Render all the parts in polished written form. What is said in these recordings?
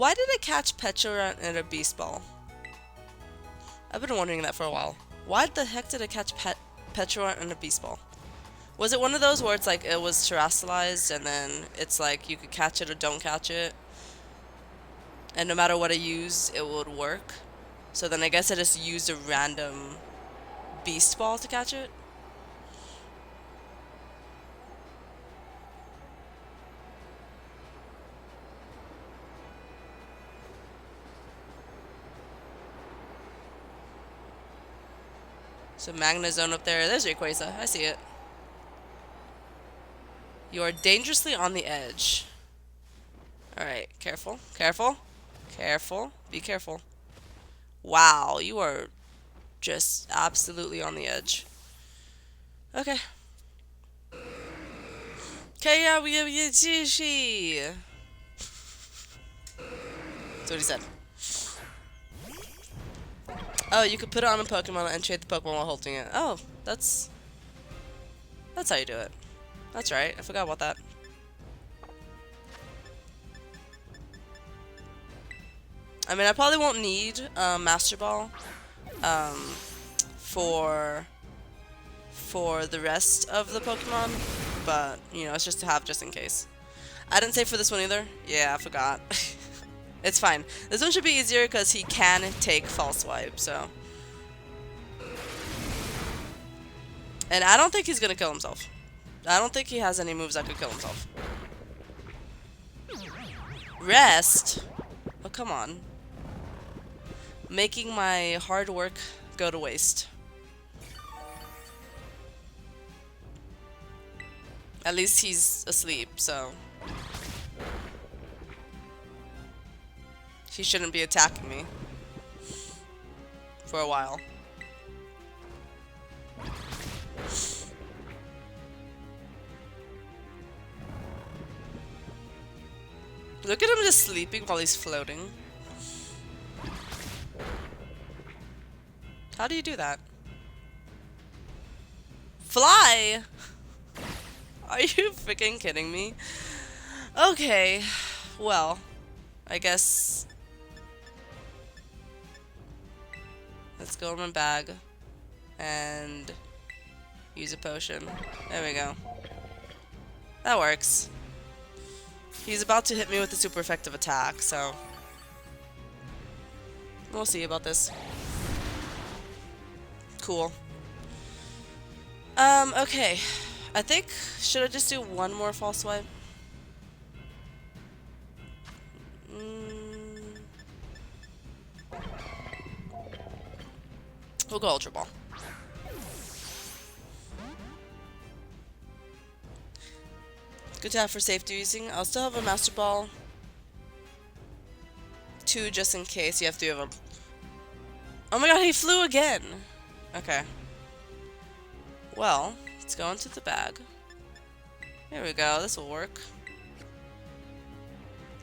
Why did it catch Petra in a beast ball? I've been wondering that for a while. Why the heck did it catch Petra in a beast ball? Was it one of those where it's like it was terrestrialized and then it's like you could catch it or don't catch it? And no matter what I used, it would work. So then I guess I just used a random beast ball to catch it. So Magna Zone up there. There's Rayquaza. I see it. You are dangerously on the edge. Alright, careful. Careful. Careful. Be careful. Wow, you are just absolutely on the edge. Okay. Okay, yeah, that's what he said. Oh, you could put it on a Pokemon and trade the Pokemon while holding it. Oh, that's how you do it. That's right. I forgot about that. I mean, I probably won't need Master Ball for the rest of the Pokemon, but you know, it's just to have just in case. I didn't say for this one either. Yeah, I forgot. It's fine. This one should be easier because he can take False Swipe, so. And I don't think he's gonna kill himself. I don't think he has any moves that could kill himself. Rest? Oh, come on. Making my hard work go to waste. At least he's asleep, so. He shouldn't be attacking me. For a while. Look at him just sleeping while he's floating. How do you do that? Fly? Are you freaking kidding me? Okay. Well, I guess. Let's go in my bag and use a potion. There we go. That works. He's about to hit me with a super effective attack, so we'll see about this. Cool. Okay. I think, should I just do one more false swipe? We'll go Ultra Ball. Good to have for safety using. I'll still have a Master Ball. 2 just in case. You have 3 of them. Oh my god, he flew again! Okay. Well, let's go into the bag. There we go, this will work.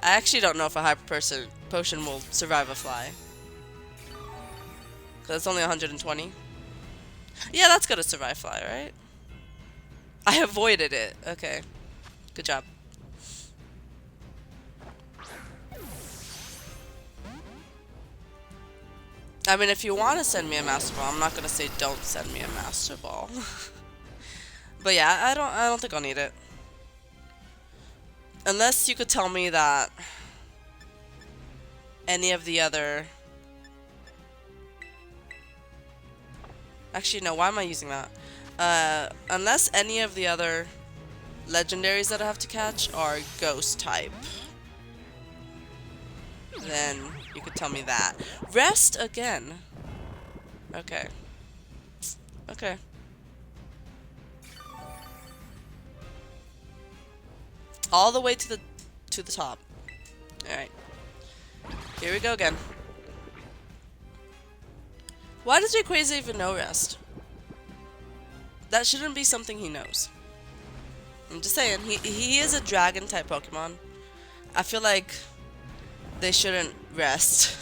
I actually don't know if a Hyper Potion will survive a fly. Because it's only 120. Yeah, that's gonna survive fly, right? I avoided it. Okay. Good job. I mean, if you want to send me a Master Ball, I'm not gonna say don't send me a Master Ball. But yeah, I don't think I'll need it. Unless you could tell me that any of the other. Actually, no. Why am I using that? Unless any of the other legendaries that I have to catch are Ghost type, then you could tell me that. Rest again. Okay. Okay. All the way to the top. All right. Here we go again. Why does Rayquaza even know rest? That shouldn't be something he knows. I'm just saying, he is a dragon type Pokemon. I feel like they shouldn't rest.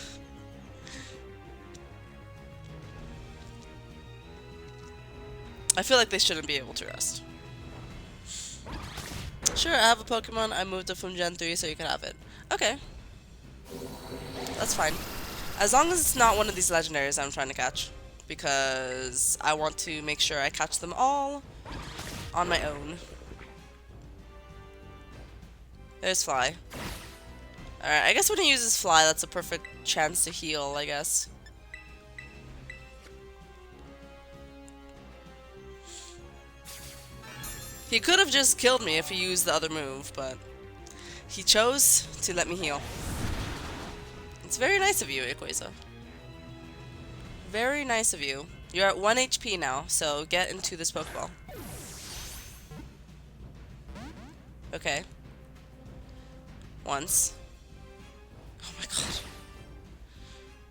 I feel like they shouldn't be able to rest. Sure, I have a Pokemon. I moved it from Gen 3 so you can have it. Okay. That's fine. As long as it's not one of these legendaries I'm trying to catch. Because I want to make sure I catch them all on my own. There's Fly. Alright, I guess when he uses Fly, that's a perfect chance to heal, I guess. He could have just killed me if he used the other move, but he chose to let me heal. It's very nice of you, Rayquaza. Very nice of you. You're at 1 HP now, so get into this Pokeball. Okay. Once. Oh my god.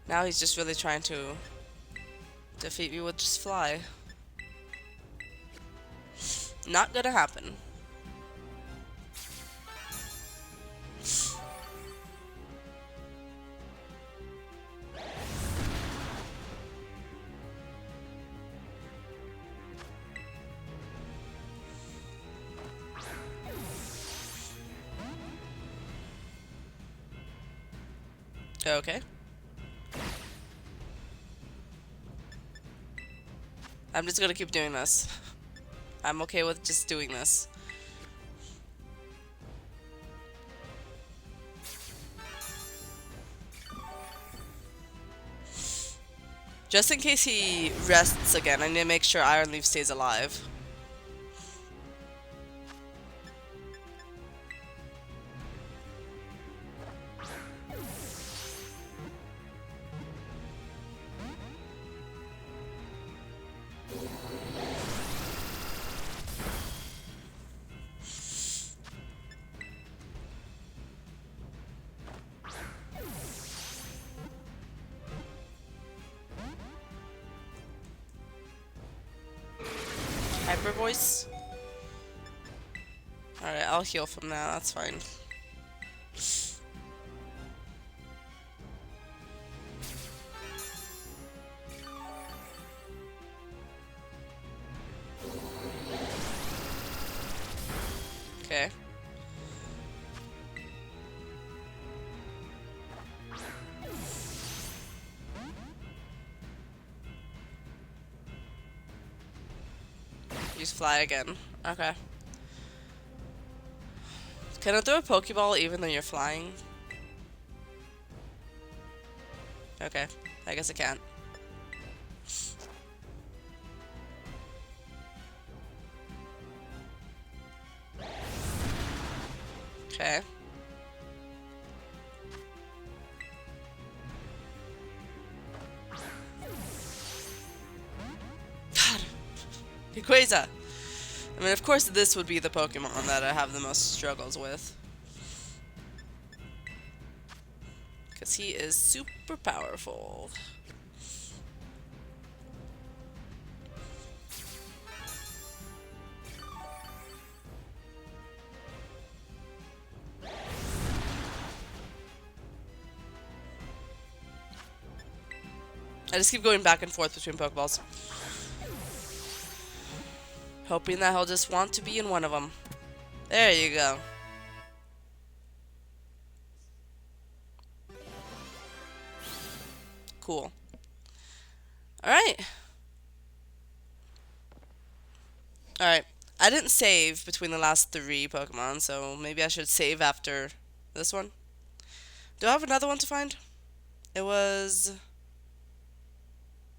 Now he's just really trying to defeat me with just Fly. Not gonna happen. Okay. I'm just gonna keep doing this. I'm okay with just doing this. Just in case he rests again, I need to make sure Iron Leaf stays alive. Hyper Voice? Alright, I'll heal from that, that's fine. Okay. Use Fly again. Okay. Can I throw a Pokeball even though you're flying? Okay. I guess I can't. Okay. God. Rayquaza! I mean, of course this would be the Pokemon that I have the most struggles with. Because he is super powerful. I just keep going back and forth between Pokeballs. Hoping that he'll just want to be in one of them. There you go. Cool. Alright. Alright. I didn't save between the last 3 Pokemon, so maybe I should save after this one. Do I have another one to find? It was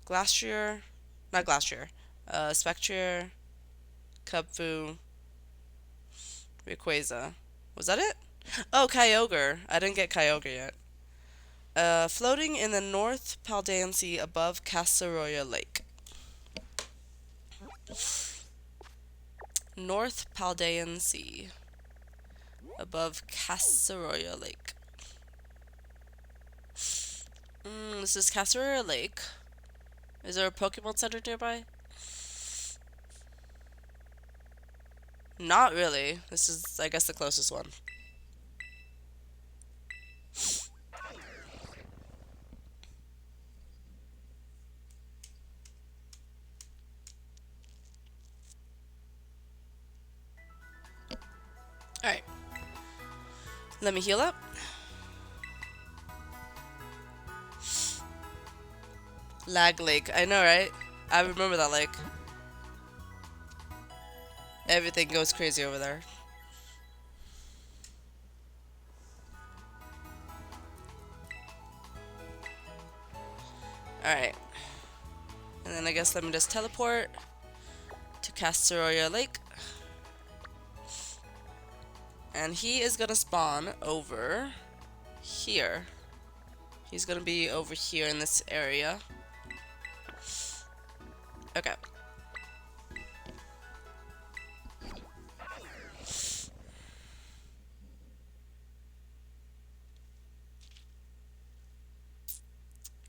Glastrier. Not Glastrier. Spectrier. Cubfu. Rayquaza. Was that it? Oh, Kyogre. I didn't get Kyogre yet. Floating in the North Paldean Sea above Casaroya Lake. North Paldean Sea above Casaroya Lake. This is Casaroya Lake. Is there a Pokemon Center nearby? Not really. This is, I guess, the closest one. Alright. Let me heal up. Lag Lake. I know, right? I remember that lake. Everything goes crazy over there. Alright. And then I guess let me just teleport to Castaroya Lake. And he is gonna spawn over here. He's gonna be over here in this area. Okay.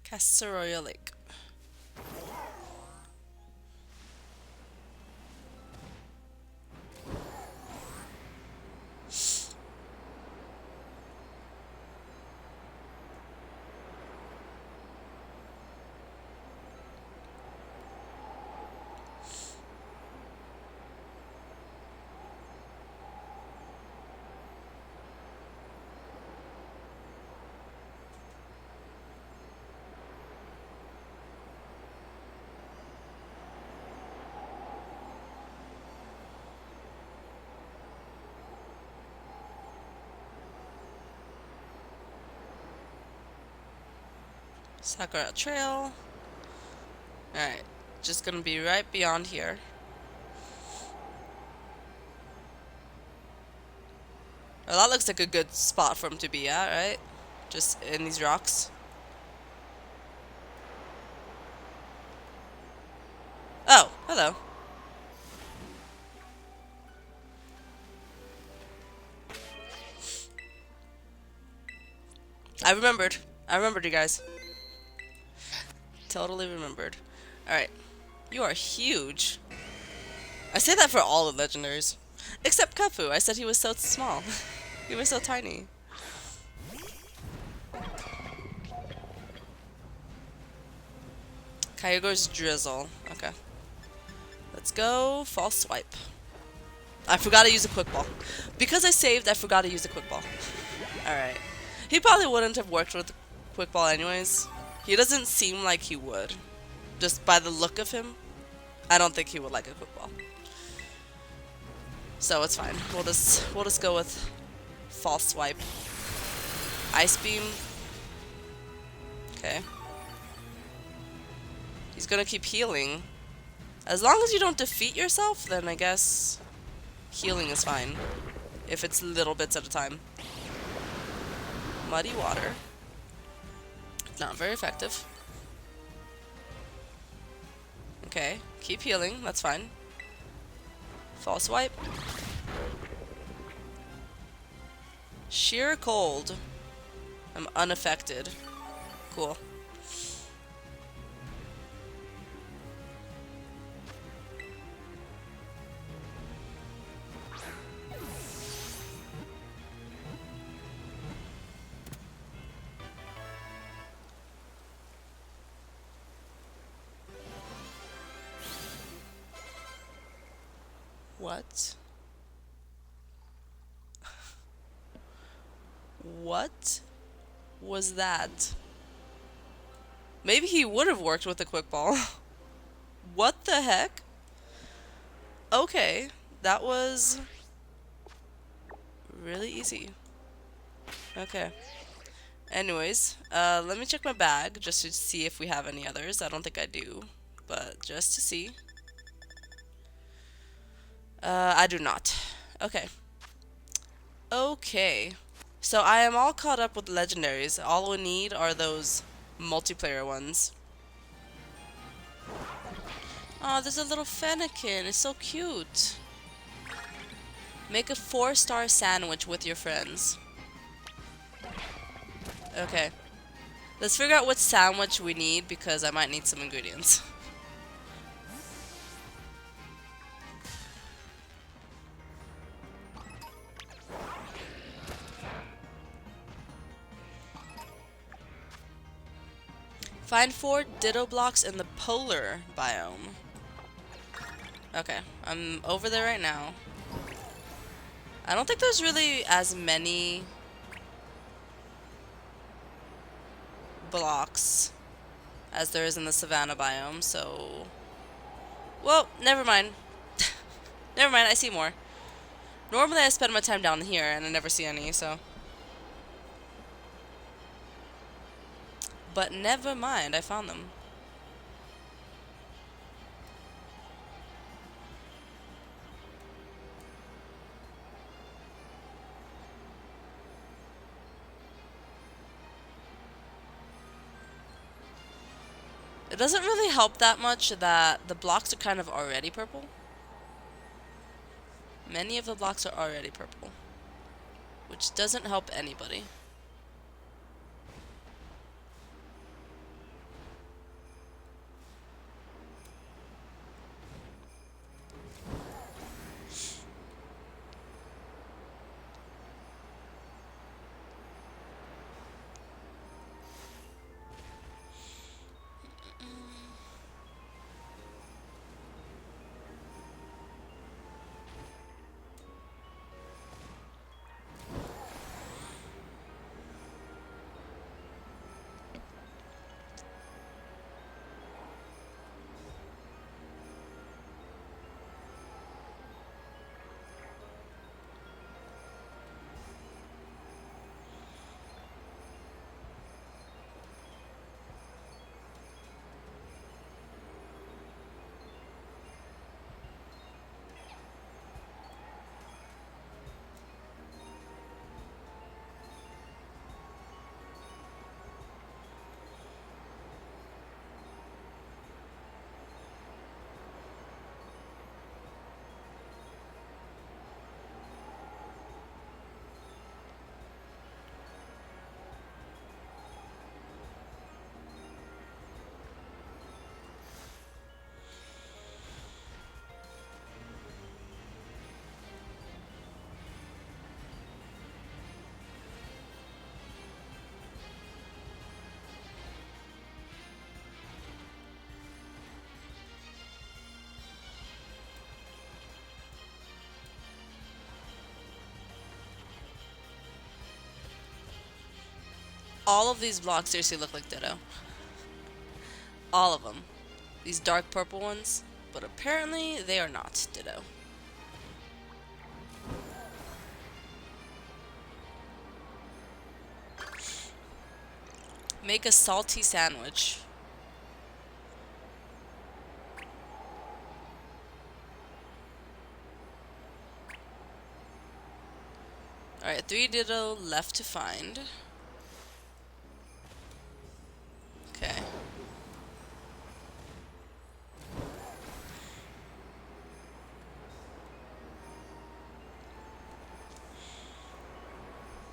Castaroya Lake. Sakura Trail. Alright, just gonna be right beyond here. Well, that looks like a good spot for him to be at, right? Just in these rocks. Oh, hello. I remembered. I remembered, you guys. Totally remembered. Alright. You are huge. I say that for all the legendaries. Except Kapu. I said he was so small. He was so tiny. Kyogre's Drizzle. Okay. Let's go. False swipe. I forgot to use a quick ball. Because I saved, I forgot to use a quick ball. Alright. He probably wouldn't have worked with quick ball anyways. He doesn't seem like he would. Just by the look of him, I don't think he would like a quick ball. So it's fine. We'll just go with false swipe. Ice beam. Okay. He's gonna keep healing. As long as you don't defeat yourself, then I guess healing is fine. If it's little bits at a time. Muddy water. Not very effective. Okay, keep healing, that's fine. False swipe. Sheer cold. I'm unaffected. Cool. What? What was that? Maybe he would have worked with a quick ball. What the heck? Okay, that was really easy. Okay. Anyways, let me check my bag just to see if we have any others. I don't think I do, but just to see. I do not. Okay. Okay. So I am all caught up with legendaries. All we need are those multiplayer ones. Oh, there's a little Fennekin. It's so cute. Make a 4-star sandwich with your friends. Okay. Let's figure out what sandwich we need because I might need some ingredients. Find 4 Ditto blocks in the polar biome. Okay, I'm over there right now. I don't think there's really as many blocks as there is in the savanna biome, so... Well, never mind. Never mind, I see more. Normally I spend my time down here, and I never see any, so... But never mind, I found them. It doesn't really help that much that the blocks are kind of already purple. Many of the blocks are already purple, which doesn't help anybody. All of these blocks seriously look like Ditto. All of them. These dark purple ones. But apparently they are not Ditto. Make a salty sandwich. Alright, 3 Ditto left to find. Okay.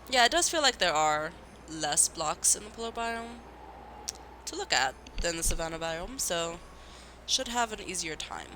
Yeah, it does feel like there are less blocks in the polar biome to look at than the savanna biome, so should have an easier time.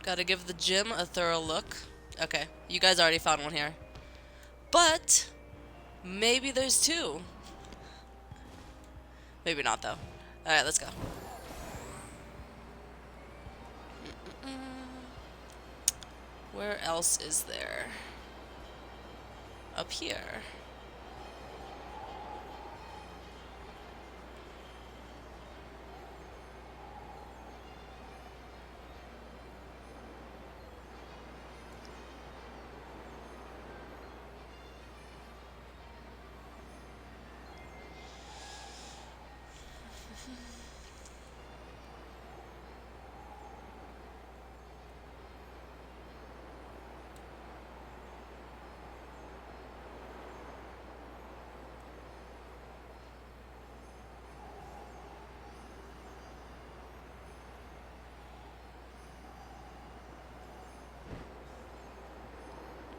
Gotta give the gym a thorough look. Okay, you guys already found one here. But maybe there's 2. Maybe not though. Alright, let's go. Where else is there? Up here.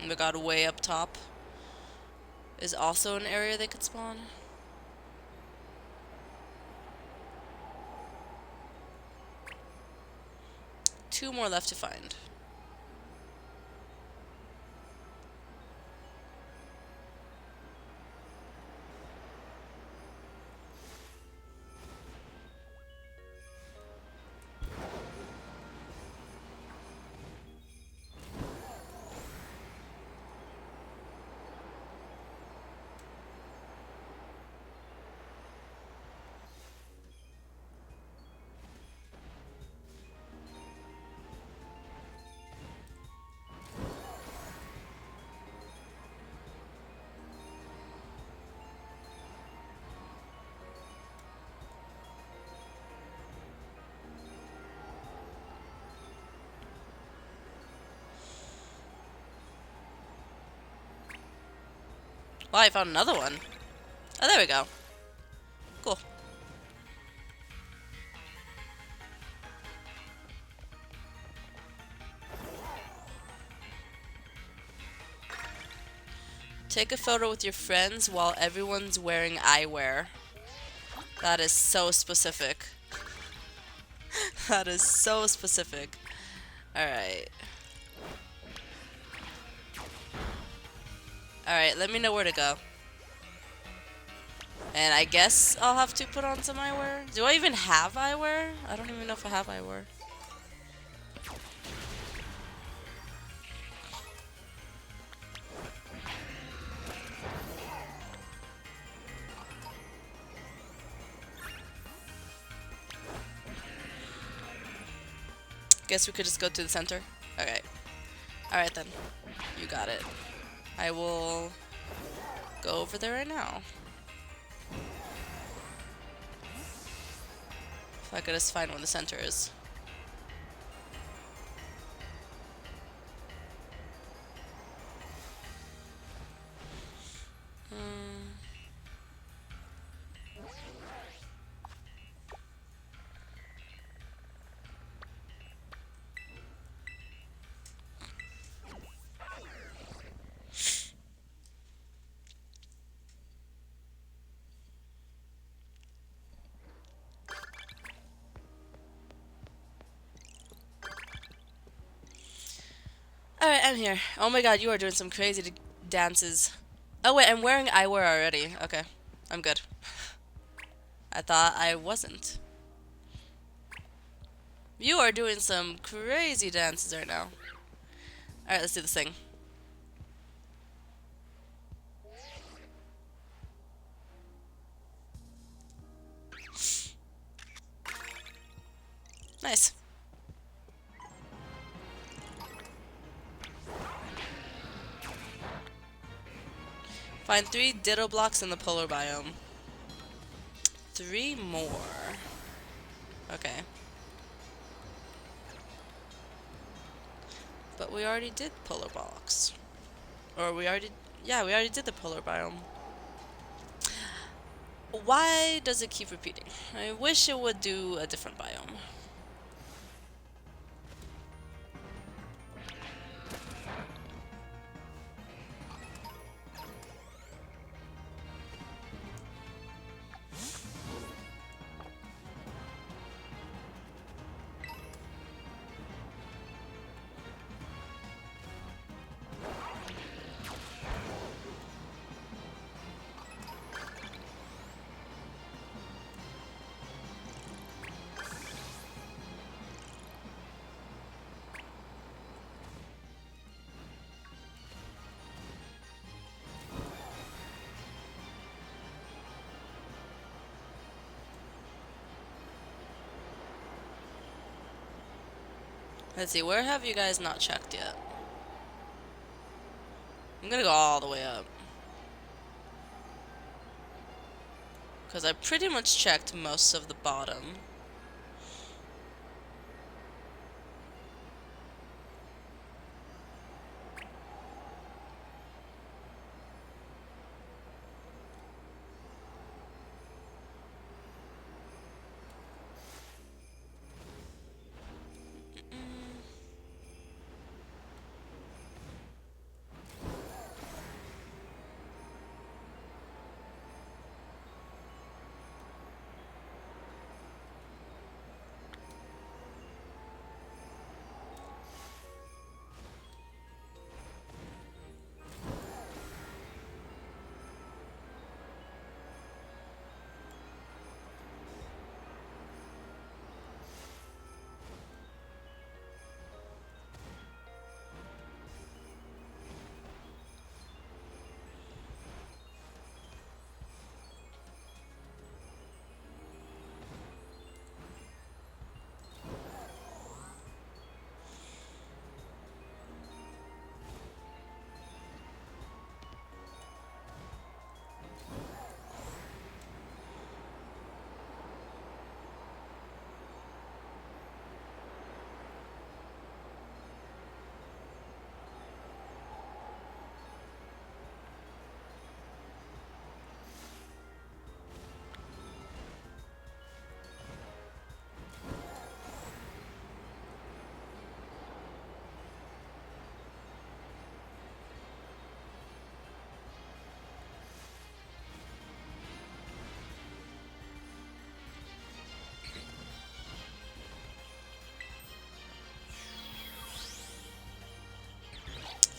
Oh my god, way up top is also an area they could spawn. Two more left to find. Well, I found another one. Oh, there we go. Cool. Take a photo with your friends while everyone's wearing eyewear. That is so specific. That is so specific. Alright. Alright, let me know where to go. And I guess I'll have to put on some eyewear. Do I even have eyewear? I don't even know if I have eyewear. Guess we could just go to the center. Okay. Alright then. You got it. I will go over there right now. If I could just find where the center is. Alright, I'm here. Oh my god, you are doing some crazy dances. Oh wait, I'm wearing eyewear already. Okay, I'm good. I thought I wasn't. You are doing some crazy dances right now. Alright, let's do this thing. Nice. Find 3 ditto blocks in the polar biome. 3 more. Okay. But we already did polar blocks. Or we already... Yeah, we already did the polar biome. Why does it keep repeating? I wish it would do a different biome. Let's see, where have you guys not checked yet? I'm gonna go all the way up. Because I pretty much checked most of the bottom.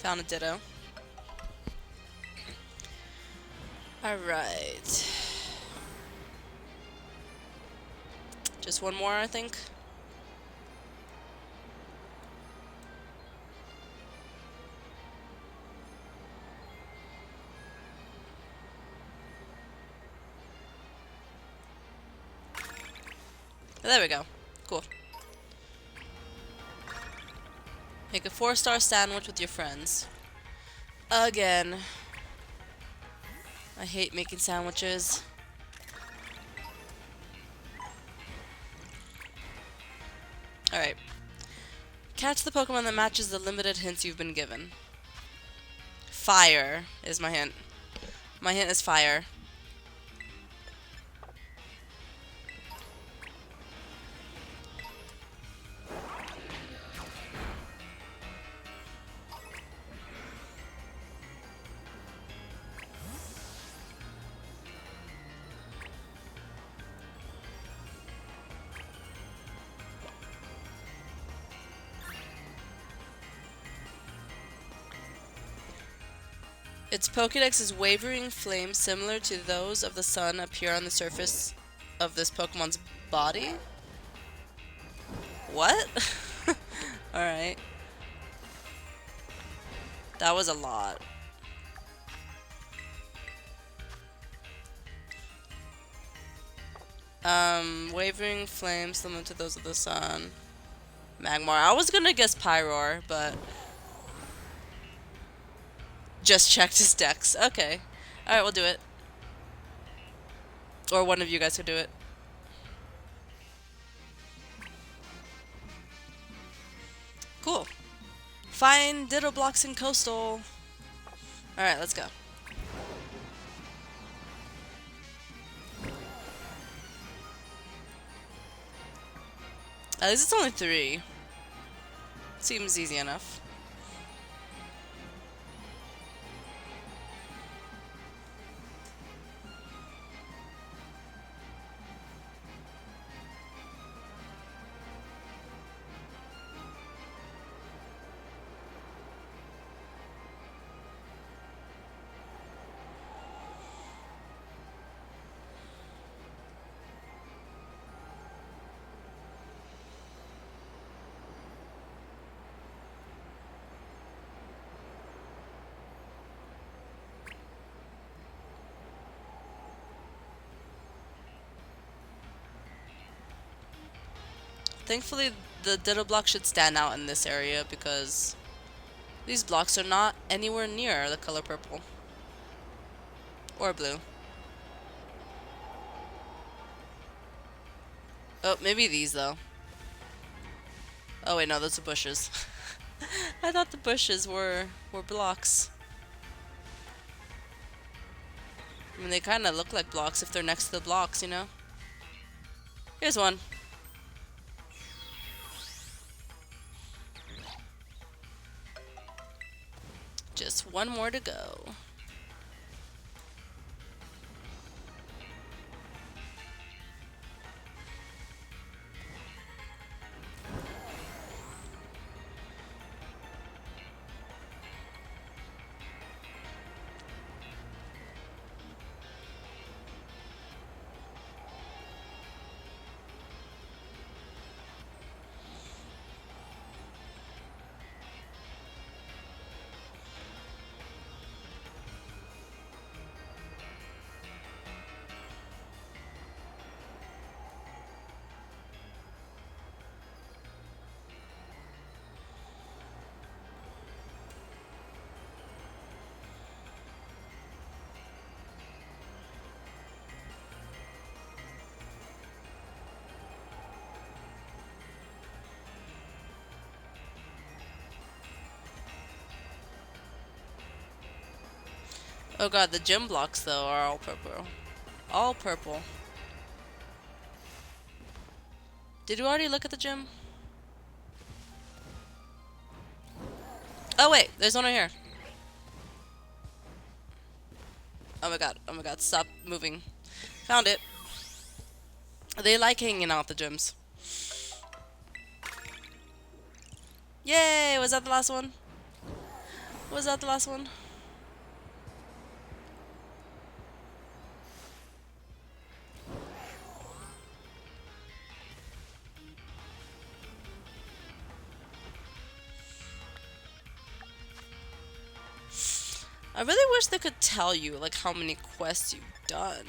Found a Ditto. Alright. Just one more, I think. There we go. Cool. Make a 4-star sandwich with your friends. Again. I hate making sandwiches. Alright. Catch the Pokemon that matches the limited hints you've been given. Fire is my hint. My hint is fire. Its Pokédex's wavering flames, similar to those of the sun, appear on the surface of this Pokemon's body? What? Alright. That was a lot. Wavering flames, similar to those of the sun. Magmar. I was gonna guess Pyroar, but... just checked his dex. Okay. Alright, we'll do it. Or one of you guys could do it. Cool. Find Ditto blocks in Coastal. Alright, let's go. At least it's only 3. Seems easy enough. Thankfully, the Ditto block should stand out in this area because these blocks are not anywhere near the color purple. Or blue. Oh, maybe these though. Oh wait, no, those are bushes. I thought the bushes were blocks. I mean, they kind of look like blocks if they're next to the blocks, you know? Here's one. Just one more to go. Oh god, the gym blocks though are all purple. All purple. Did you already look at the gym? Oh wait, there's one right here. Oh my god, stop moving. Found it. They like hanging out at the gyms. Yay, was that the last one? Was that the last one? I really wish they could tell you, like, how many quests you've done.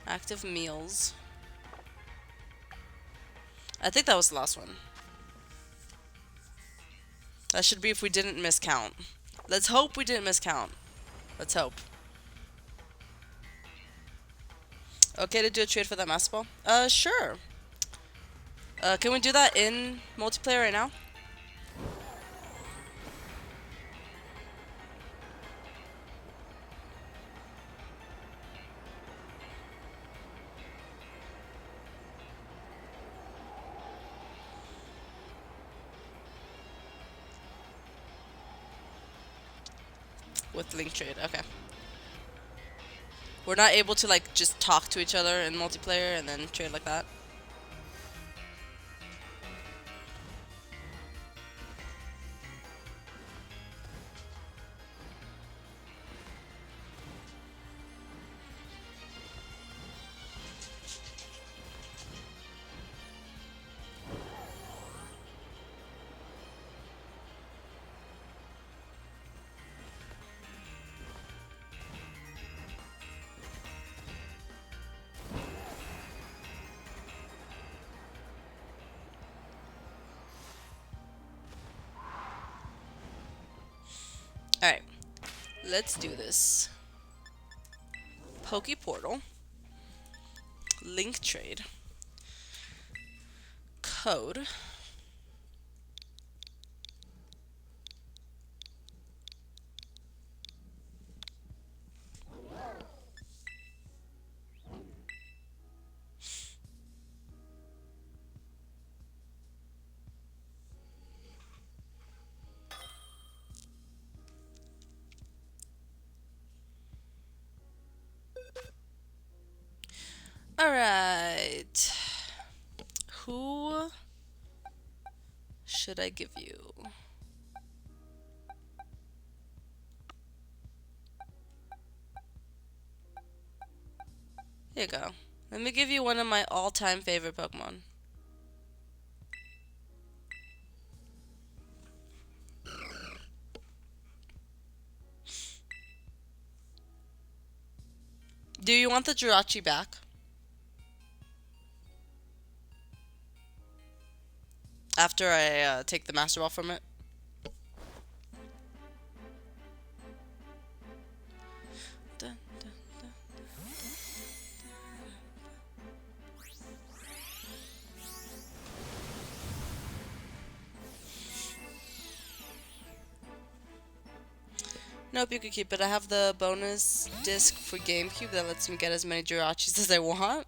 Active meals. I think that was the last one. That should be if we didn't miscount. Let's hope we didn't miscount. Let's hope. Okay to do a trade for that Master Ball? Sure. Can we do that in multiplayer right now? With link trade, okay. We're not able to, like, just talk to each other in multiplayer and then trade like that. Alright, let's do this. Poke Portal. Link trade. Code. Alright. Who should I give you? Here you go. Let me give you one of my all-time favorite Pokemon. Do you want the Jirachi back? After I take the Master Ball from it? Dun, dun, dun, Nope, you can keep it. I have the bonus disc for GameCube that lets me get as many Jirachis as I want.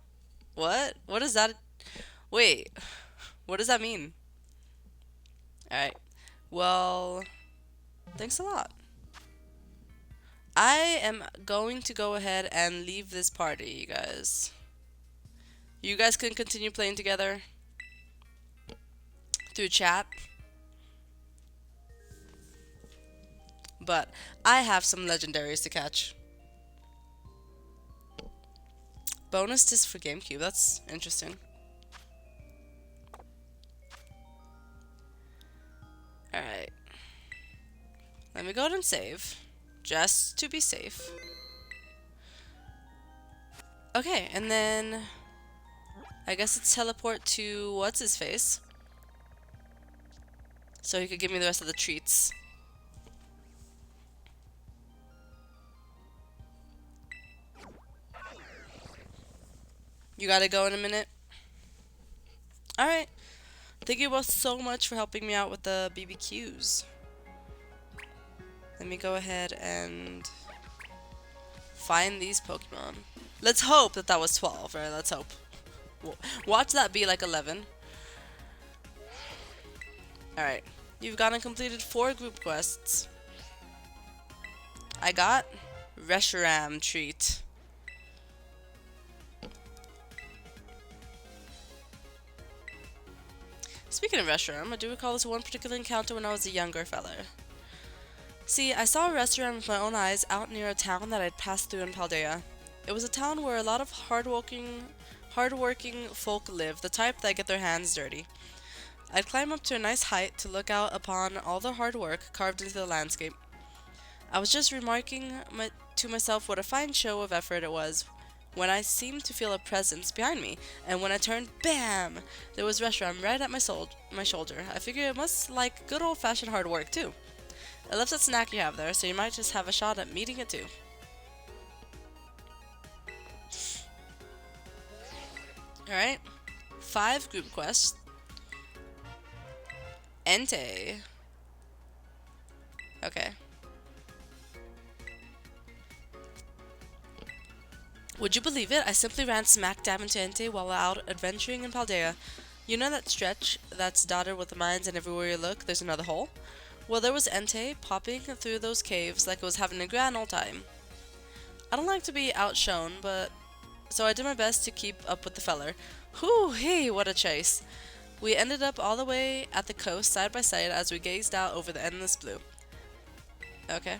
What? What is that? Wait. What does that mean? Alright. Well, thanks a lot. I am going to go ahead and leave this party, you guys. You guys can continue playing together through chat. But I have some legendaries to catch. Bonus disc for GameCube. That's interesting. Alright. Let me go ahead and save. Just to be safe. Okay, and then I guess it's teleport to what's-his-face. So he could give me the rest of the treats. You gotta go in a minute? Alright. Thank you both so much for helping me out with the BBQs. Let me go ahead and find these Pokemon. Let's hope that that was 12, right? Let's hope. Watch that be like 11. Alright. You've gone and completed 4 group quests. I got Reshiram treat. Speaking of restaurant, I do recall this one particular encounter when I was a younger feller. See, I saw a restaurant with my own eyes out near a town that I'd passed through in Paldea. It was a town where a lot of hardworking folk live, the type that get their hands dirty. I'd climb up to a nice height to look out upon all the hard work carved into the landscape. I was just remarking to myself what a fine show of effort it was when I seemed to feel a presence behind me, and when I turned, BAM! There was restaurant right at my shoulder. I figured it must like good old-fashioned hard work, too. I love that snack you have there, so you might just have a shot at meeting it, too. Alright. 5 group quests. Entei. Okay. Would you believe it? I simply ran smack dab into Entei while out adventuring in Paldea. You know that stretch that's dotted with the mines and everywhere you look, there's another hole? Well, there was Entei popping through those caves like it was having a grand old time. I don't like to be outshone, but so I did my best to keep up with the feller. Whoo-hee, what a chase. We ended up all the way at the coast side by side as we gazed out over the endless blue. Okay.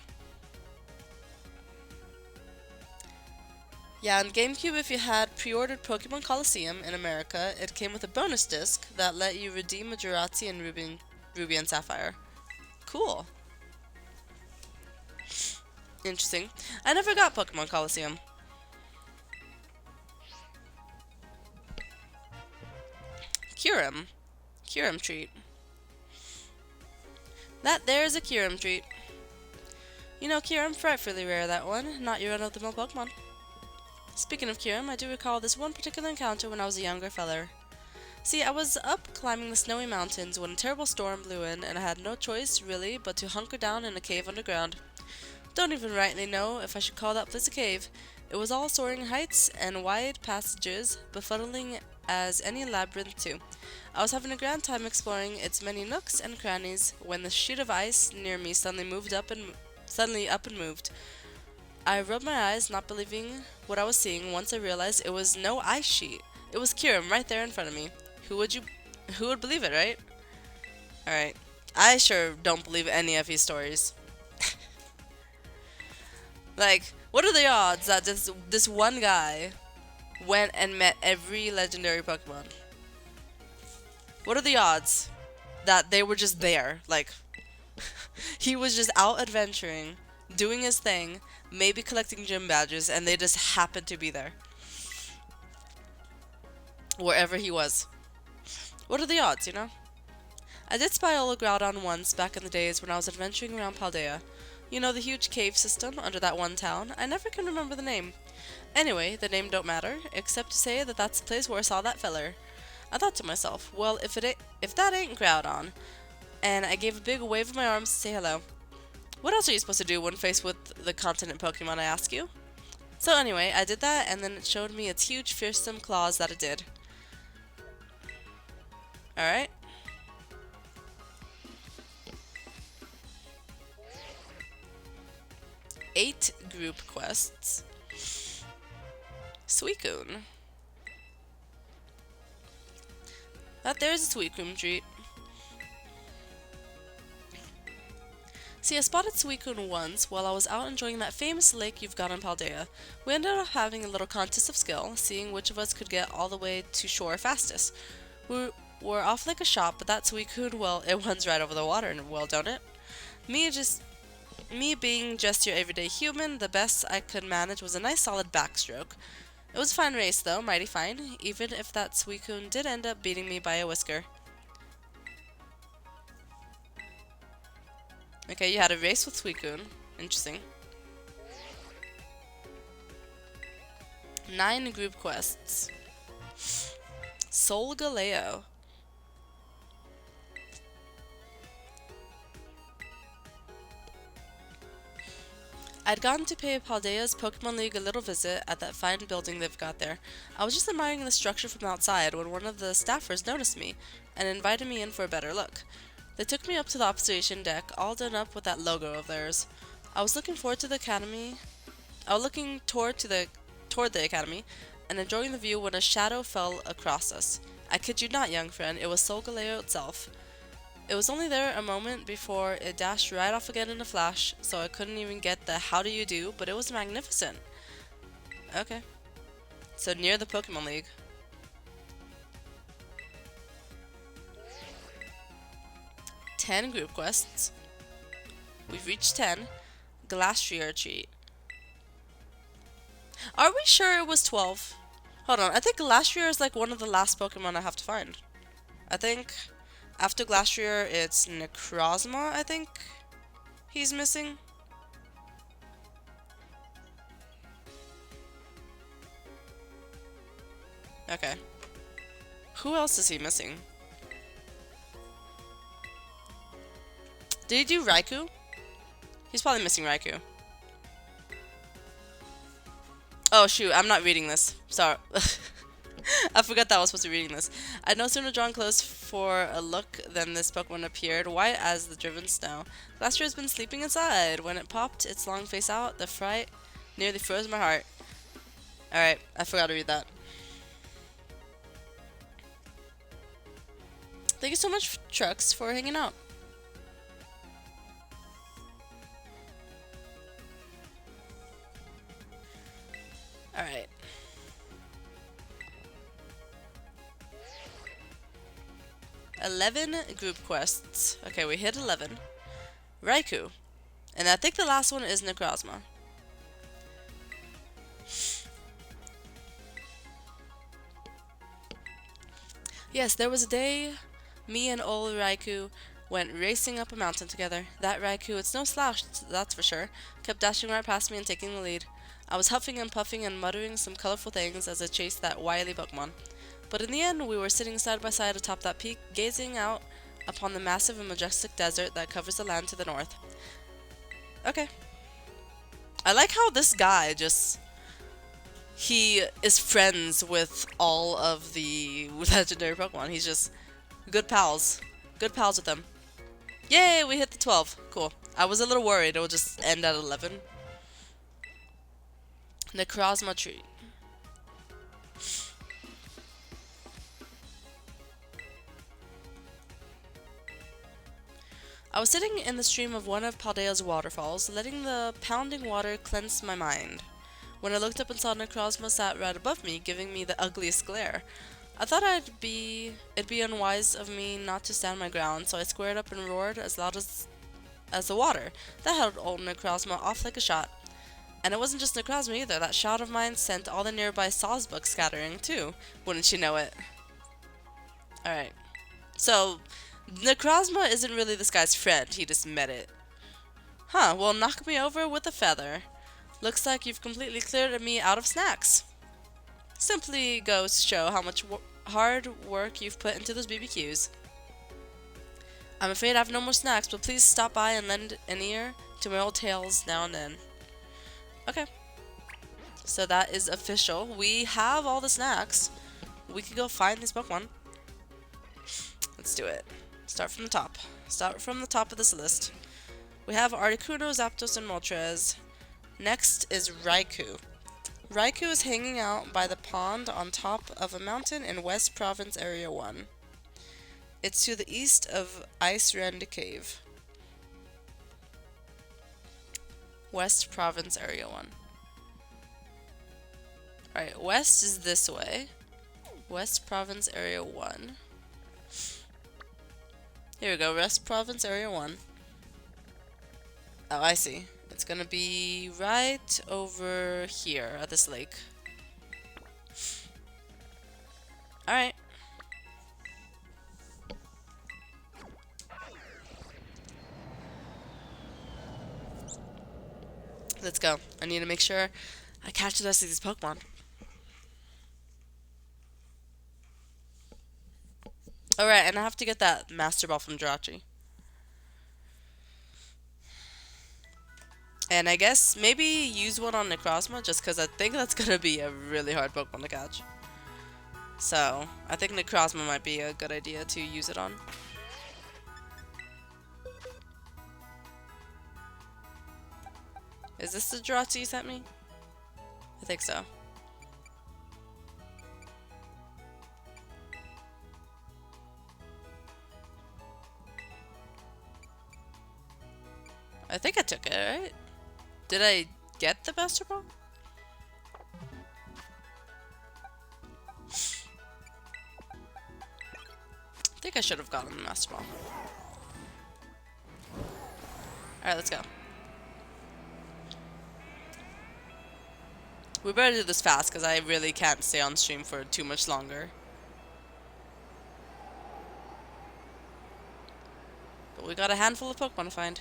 Yeah, on GameCube, if you had pre-ordered Pokemon Coliseum in America, it came with a bonus disc that let you redeem a Jirachi and Ruby and Sapphire. Cool. Interesting. I never got Pokemon Coliseum. Kyurem. Kyurem treat. That there's a Kyurem treat. You know, Kyurem, frightfully rare, that one. Not your run-of-the-mill Pokemon. Speaking of Kyurem, I do recall this one particular encounter when I was a younger feller. See, I was up climbing the snowy mountains when a terrible storm blew in, and I had no choice, really, but to hunker down in a cave underground. Don't even rightly know if I should call that place a cave. It was all soaring heights and wide passages, befuddling as any labyrinth too. I was having a grand time exploring its many nooks and crannies when the sheet of ice near me suddenly up and moved. I rubbed my eyes, not believing what I was seeing, once I realized it was no ice sheet. It was Kyurem right there in front of me. Who would believe it, right? Alright. I sure don't believe any of his stories. Like, what are the odds that this one guy went and met every legendary Pokemon? What are the odds that they were just there? Like, he was just out adventuring, doing his thing, maybe collecting gym badges, and they just happened to be there. Wherever he was. What are the odds, you know? I did spy Groudon once back in the days when I was adventuring around Paldea. You know, the huge cave system under that one town? I never can remember the name. Anyway, the name don't matter, except to say that that's the place where I saw that feller. I thought to myself, well, if that ain't Groudon, and I gave a big wave of my arms to say hello. What else are you supposed to do when faced with the continent Pokemon, I ask you? So anyway, I did that, and then it showed me its huge fearsome claws that it did. Alright. Eight group quests. Suicune. There's a Suicune treat. See, I spotted Suicune once while I was out enjoying that famous lake you've got in Paldea. We ended up having a little contest of skill, seeing which of us could get all the way to shore fastest. We were off like a shot, but that Suicune, well, it runs right over the water, well, don't it? Me being just your everyday human, the best I could manage was a nice solid backstroke. It was a fine race though, mighty fine, even if that Suicune did end up beating me by a whisker. Okay, you had a race with Suicune. Interesting. 9 group quests. Solgaleo. I'd gone to pay Paldea's Pokemon League a little visit at that fine building they've got there. I was just admiring the structure from outside when one of the staffers noticed me and invited me in for a better look. They took me up to the observation deck, all done up with that logo of theirs. I was looking toward the academy and enjoying the view when a shadow fell across us. I kid you not, young friend, it was Solgaleo itself. It was only there a moment before it dashed right off again in a flash, so I couldn't even get the how do you do, but it was magnificent. Okay. So near the Pokemon League. Ten group quests. We've reached 10. Glastrier Retreat. Are we sure it was 12? Hold on, I think Glastrier is like one of the last Pokemon I have to find. I think after Glastrier it's Necrozma, I think he's missing. Okay. Who else is he missing? Did he do Raikou? He's probably missing Raikou. Oh shoot, I'm not reading this. Sorry. I forgot that I was supposed to be reading this. I'd no sooner drawn close for a look than this Pokemon appeared, white as the driven snow. Glastrier has been sleeping inside. When it popped its long face out, the fright nearly froze my heart. Alright, I forgot to read that. Thank you so much, Trucks, for hanging out. Alright. "11 group quests." Okay, we hit 11. Raikou. And I think the last one is Necrozma. Yes, there was a day me and old Raikou went racing up a mountain together. That Raikou, it's no slouch, that's for sure, kept dashing right past me and taking the lead. I was huffing and puffing and muttering some colorful things as I chased that wily Pokemon. But in the end, we were sitting side by side atop that peak, gazing out upon the massive and majestic desert that covers the land to the north. Okay. I like how this guy he is friends with all of the legendary Pokemon. He's just good pals. Good pals with them. Yay, we hit the 12. Cool. I was a little worried it would just end at 11. Necrozma tree. I was sitting in the stream of one of Paldea's waterfalls, letting the pounding water cleanse my mind, when I looked up and saw Necrozma sat right above me, giving me the ugliest glare. I thought it'd be unwise of me not to stand my ground, so I squared up and roared as loud as the water. That held old Necrozma off like a shot. And it wasn't just Necrozma either. That shout of mine sent all the nearby Sawsbuck scattering, too. Wouldn't you know it? Alright. So, Necrozma isn't really this guy's friend. He just met it. Huh, well, knock me over with a feather. Looks like you've completely cleared me out of snacks. Simply goes to show how much hard work you've put into those BBQs. I'm afraid I have no more snacks, but please stop by and lend an ear to my old tales now and then. Okay. So that is official. We have all the snacks. We could go find these Pokemon. Let's do it. Start from the top. Start from the top of this list. We have Articuno, Zapdos, and Moltres. Next is Raikou. Raikou is hanging out by the pond on top of a mountain in West Province Area 1. It's to the east of Ice Rend Cave. West Province Area 1. Alright, west is this way. West Province Area 1. Here we go, West Province Area 1. Oh, I see. It's gonna be right over here at this lake. Alright. Let's go. I need to make sure I catch the rest of these Pokemon. Alright, and I have to get that Master Ball from Jirachi. And I guess maybe use one on Necrozma, just because I think that's going to be a really hard Pokemon to catch. So, I think Necrozma might be a good idea to use it on. Is this the Jirachi you sent me? I think so. I think I took it, right? Did I get the Master Ball? I think I should have gotten the Master Ball. Alright, let's go. We better do this fast, because I really can't stay on stream for too much longer. But we got a handful of Pokemon to find.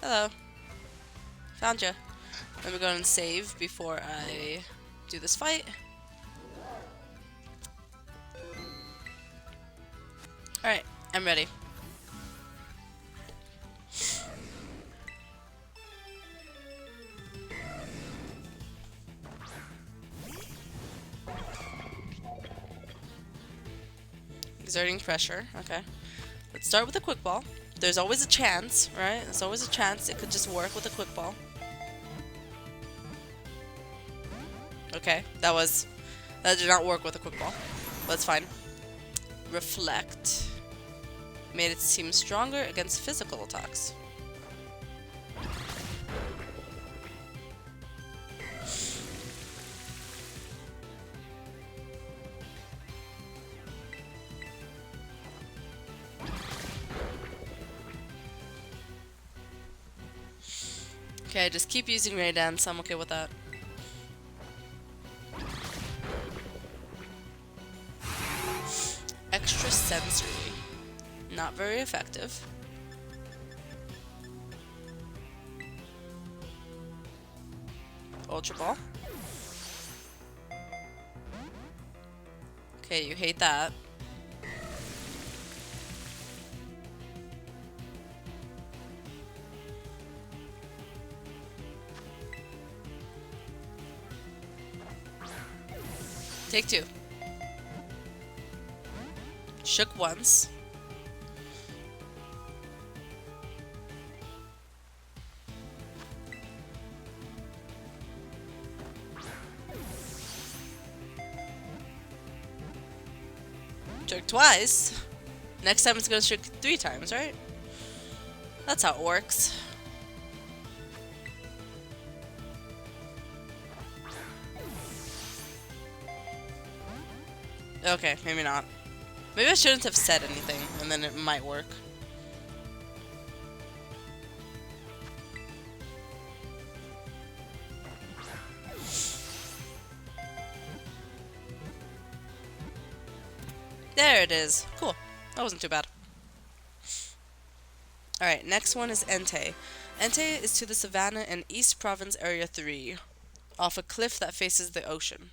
Hello. Found you. Let me go and save before I do this fight. Alright, I'm ready. Exerting pressure, okay. Let's start with a quick ball. There's always a chance, right? There's always a chance it could just work with a quick ball. Okay, that did not work with a quick ball. That's fine. Reflect. Made it seem stronger against physical attacks. Okay, just keep using Miraidon, so I'm okay with that. Extra sensory. Not very effective. Ultra Ball. Okay, you hate that. Take two. Shook once. Shook twice. Next time it's gonna shook 3 times, right? That's how it works. Okay, maybe not. Maybe I shouldn't have said anything, and then it might work. There it is. Cool. That wasn't too bad. Alright, next one is Entei. Entei is to the Savannah in East Province Area 3, off a cliff that faces the ocean.